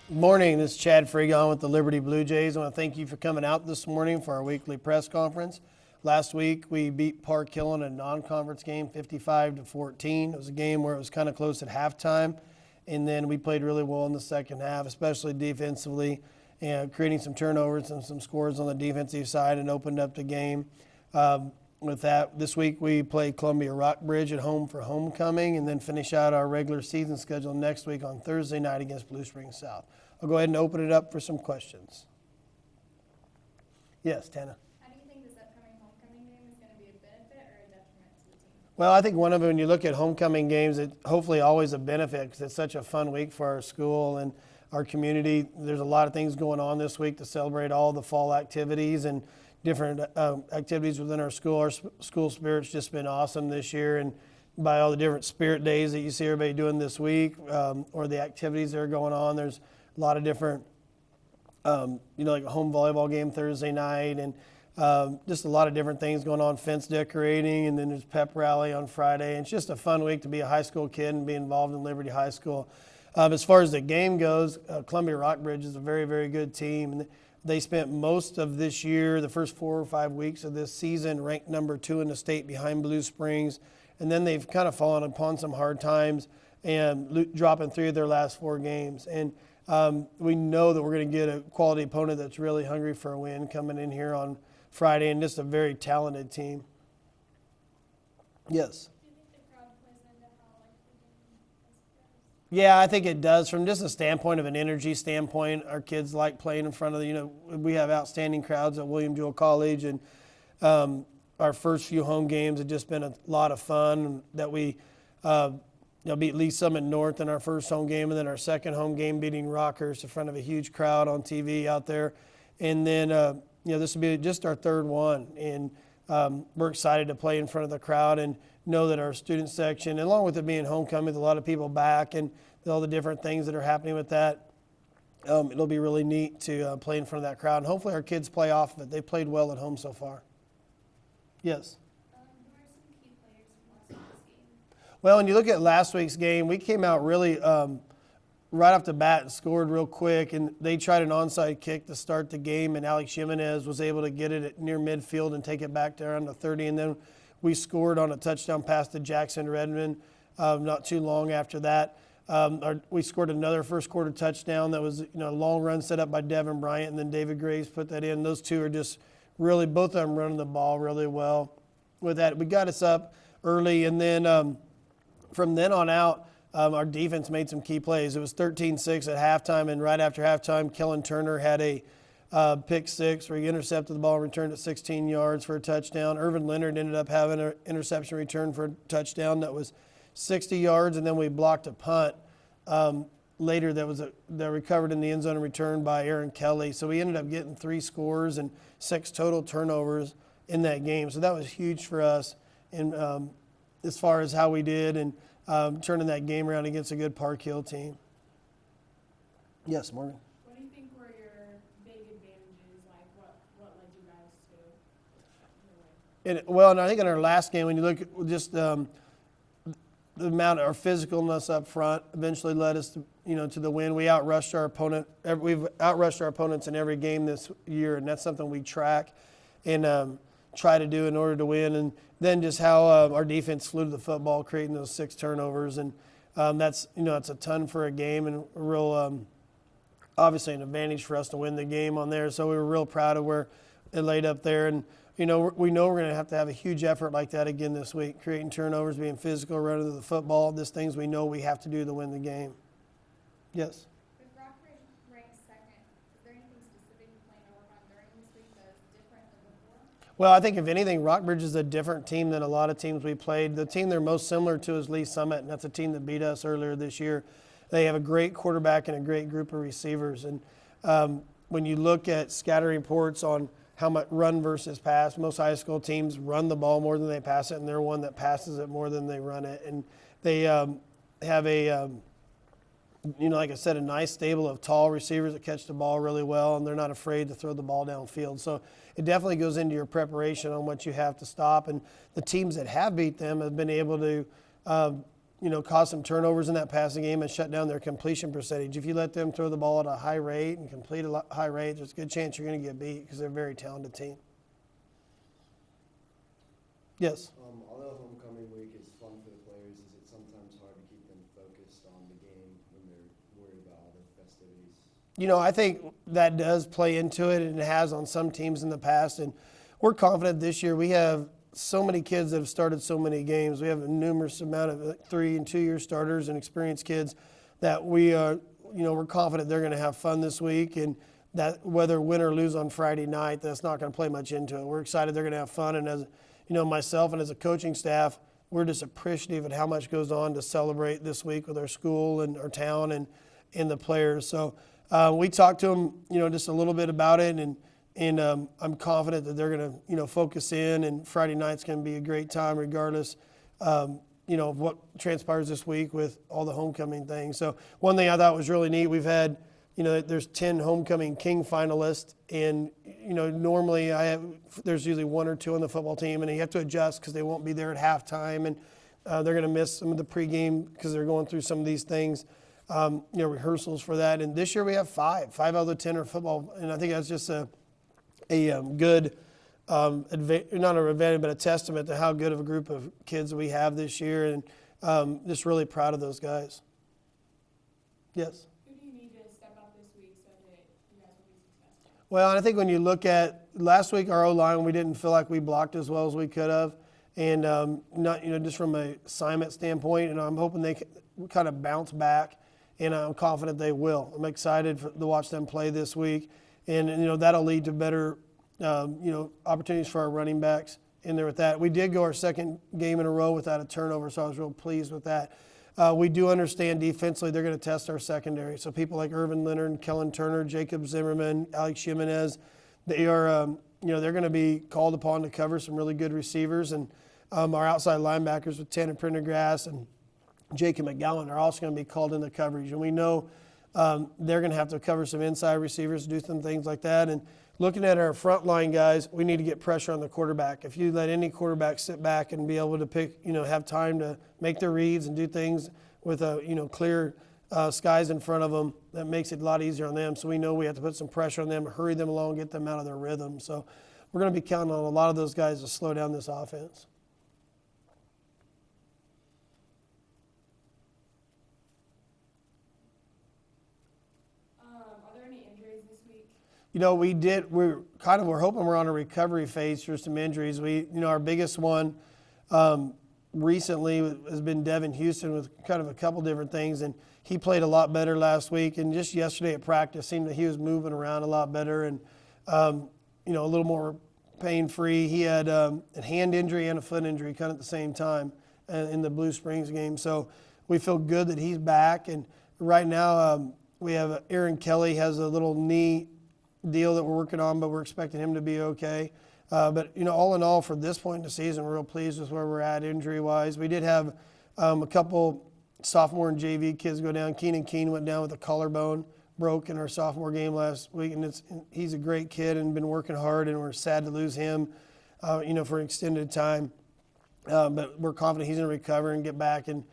Morning, this is Chad Fregon with the Liberty Blue Jays. I want to thank you for coming out this morning for our weekly press conference. Last week, we beat Park Hill in a non-conference game, 55-14. It was a game where it was kind of close at halftime, and then we played really well in the second half, especially defensively, and creating some turnovers and some scores on the defensive side and opened up the game. With that, this week we play Columbia Rockbridge at home for homecoming and then finish out our regular season schedule next week on Thursday night against Blue Springs South. I'll go ahead and open it up for some questions. Yes, Tana. How do you think this upcoming homecoming game is going to be a benefit or a detriment to the team? Well, I think one of them, when you look at homecoming games, it's hopefully always a benefit because it's such a fun week for our school and our community. There's a lot of things going on this week to celebrate all the fall activities and different activities within our school. Our school spirit's just been awesome this year, and by all the different spirit days that you see everybody doing this week or the activities that are going on, there's a lot of different, like a home volleyball game Thursday night and just a lot of different things going on, fence decorating, and then there's pep rally on Friday. And it's just a fun week to be a high school kid and be involved in Liberty High School. As far as the game goes, Columbia Rockbridge is a very, very good team. And they spent most of this year, the first 4 or 5 weeks of this season, ranked number 2 in the state behind Blue Springs. And then they've kind of fallen upon some hard times and dropping 3 of their last 4 games. And we know that we're going to get a quality opponent that's really hungry for a win coming in here on Friday, and just a very talented team. Yes? Do you think the crowd plays into how the game is? Yeah, I think it does. From just a standpoint of an energy standpoint, our kids like playing in front of we have outstanding crowds at William Jewell College, and our first few home games have just been a lot of fun. That we beat Lee Summit North in our first home game, and then our second home game beating Rockhurst in front of a huge crowd on TV out there. And then, this will be just our third one. And we're excited to play in front of the crowd and know that our student section, along with it being homecoming with a lot of people back and all the different things that are happening with that, it'll be really neat to play in front of that crowd. And hopefully our kids play off of it. They played well at home so far. Yes? Who are some key players from last week's game? Well, when you look at last week's game, we came out really right off the bat and scored real quick, and they tried an onside kick to start the game, and Alex Jimenez was able to get it at near midfield and take it back to around the 30, and then we scored on a touchdown pass to Jackson Redmond not too long after that. We scored another first quarter touchdown that was a long run set up by Devin Bryant, and then David Graves put that in. Those two are just really, both of them running the ball really well. With that, we got us up early, and then from then on out, our defense made some key plays. It was 13-6 at halftime, and right after halftime, Kellen Turner had a pick six where he intercepted the ball and returned it 16 yards for a touchdown. Irvin Leonard ended up having an interception return for a touchdown that was 60 yards, and then we blocked a punt later that recovered in the end zone and returned by Aaron Kelly. So we ended up getting 3 scores and 6 total turnovers in that game. So that was huge for us, and as far as how we did and turning that game around against a good Park Hill team. Yes, Morgan? What do you think were your big advantages? Like, what led you guys to your win? And I think in our last game, when you look at just the amount of our physicalness up front eventually led us to the win. We outrushed our opponent. We've outrushed our opponents in every game this year, and that's something we track and try to do in order to win. And then just how our defense flew to the football, creating those 6 turnovers, and that's it's a ton for a game and a real obviously an advantage for us to win the game on there. So we were real proud of where it laid up there, and we know we're going to have a huge effort like that again this week, creating turnovers, being physical, running to the football. These things we know we have to do to win the game. Yes. With Rockbridge ranked second, is there anything specific you plan to work on during this week that's different than before? Well, I think if anything, Rockbridge is a different team than a lot of teams we played. The team they're most similar to is Lee Summit, and that's a team that beat us earlier this year. They have a great quarterback and a great group of receivers. And when you look at scouting reports on how much run versus pass, most high school teams run the ball more than they pass it, and they're one that passes it more than they run it. And they have a like I said, a nice stable of tall receivers that catch the ball really well, and they're not afraid to throw the ball downfield. So it definitely goes into your preparation on what you have to stop. And the teams that have beat them have been able to caused some turnovers in that passing game and shut down their completion percentage. If you let them throw the ball at a high rate and complete at a high rate, there's a good chance you're going to get beat because they're a very talented team. Yes? Although homecoming week is fun for the players, is it sometimes hard to keep them focused on the game when they're worried about all the festivities? I think that does play into it, and it has on some teams in the past. And we're confident this year. We have so many kids that have started so many games. We have a numerous amount of 3 and 2 year starters and experienced kids that we are, we're confident they're going to have fun this week, and that whether win or lose on Friday night, that's not going to play much into it. We're excited they're going to have fun, and as myself and as a coaching staff, we're just appreciative of how much goes on to celebrate this week with our school and our town and the players. So we talked to them, just a little bit about it, and I'm confident that they're going to, focus in, and Friday night's going to be a great time regardless, of what transpires this week with all the homecoming things. So one thing I thought was really neat, we've had, there's 10 homecoming king finalists, and, normally there's usually 1 or 2 on the football team, and you have to adjust because they won't be there at halftime, and they're going to miss some of the pregame because they're going through some of these things, rehearsals for that. And this year we have 5 out of the 10 are football, and I think that's just a good, not an advantage, but a testament to how good of a group of kids we have this year, and just really proud of those guys. Yes? Who do you need to step up this week so that you guys will be successful? Well, and I think when you look at last week, our O-line, we didn't feel like we blocked as well as we could have, and not just from an assignment standpoint, and I'm hoping they kind of bounce back, and I'm confident they will. I'm excited to watch them play this week. And that'll lead to better, opportunities for our running backs in there with that. We did go our second game in a row without a turnover, so I was real pleased with that. We do understand defensively they're going to test our secondary. So people like Irvin Leonard, Kellen Turner, Jacob Zimmerman, Alex Jimenez, they are, they're going to be called upon to cover some really good receivers. And our outside linebackers with Tanner Prendergrass and Jacob McGowan are also going to be called into coverage. And we know they're going to have to cover some inside receivers, do some things like that. And looking at our frontline guys, we need to get pressure on the quarterback. If you let any quarterback sit back and be able to pick, have time to make their reads and do things with clear skies in front of them, that makes it a lot easier on them. So we know we have to put some pressure on them, hurry them along, get them out of their rhythm. So we're going to be counting on a lot of those guys to slow down this offense. We're hoping we're on a recovery phase for some injuries. Our biggest one recently has been Devin Houston with kind of a couple different things, and he played a lot better last week. And just yesterday at practice, seemed that he was moving around a lot better and, a little more pain-free. He had a hand injury and a foot injury kind of at the same time in the Blue Springs game. So we feel good that he's back. And right now we have Aaron Kelly has a little knee deal that we're working on, but we're expecting him to be okay. But all in all, for this point in the season, we're real pleased with where we're at injury-wise. We did have a couple sophomore and JV kids go down. Keenan Keene went down with a collarbone broke in our sophomore game last week, and he's a great kid and been working hard, and we're sad to lose him, for an extended time. But we're confident he's going to recover and get back and,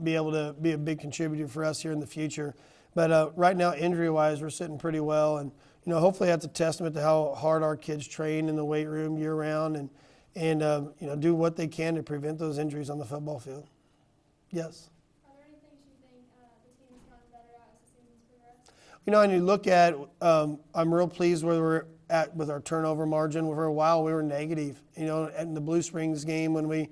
be able to be a big contributor for us here in the future. But right now, injury-wise, we're sitting pretty well, and hopefully that's a testament to how hard our kids train in the weight room year-round and do what they can to prevent those injuries on the football field. Yes? Are there any things you think the team's gotten better at as the season's progressed? And you look at, I'm real pleased where we're at with our turnover margin. For a while, we were negative. In the Blue Springs game when we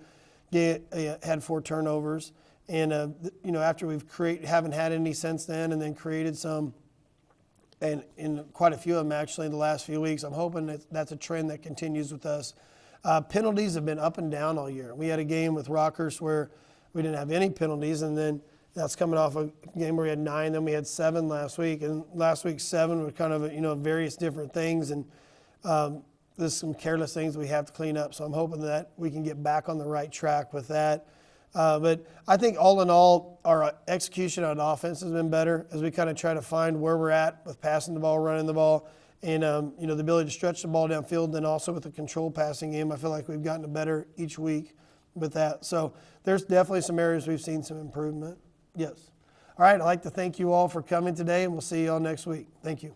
had 4 turnovers. And, after haven't had any since then and then created some, and in quite a few of them actually in the last few weeks. I'm hoping that's a trend that continues with us. Penalties have been up and down all year. We had a game with Rockhurst where we didn't have any penalties, and then that's coming off a game where we had 9, then we had 7 last week. And last week 7 were kind of, various different things, and there's some careless things we have to clean up. So I'm hoping that we can get back on the right track with that. But I think all in all, our execution on offense has been better as we kind of try to find where we're at with passing the ball, running the ball, and the ability to stretch the ball downfield. And then also with the control passing game, I feel like we've gotten better each week with that. So there's definitely some areas we've seen some improvement. Yes. All right, I'd like to thank you all for coming today, and we'll see you all next week. Thank you.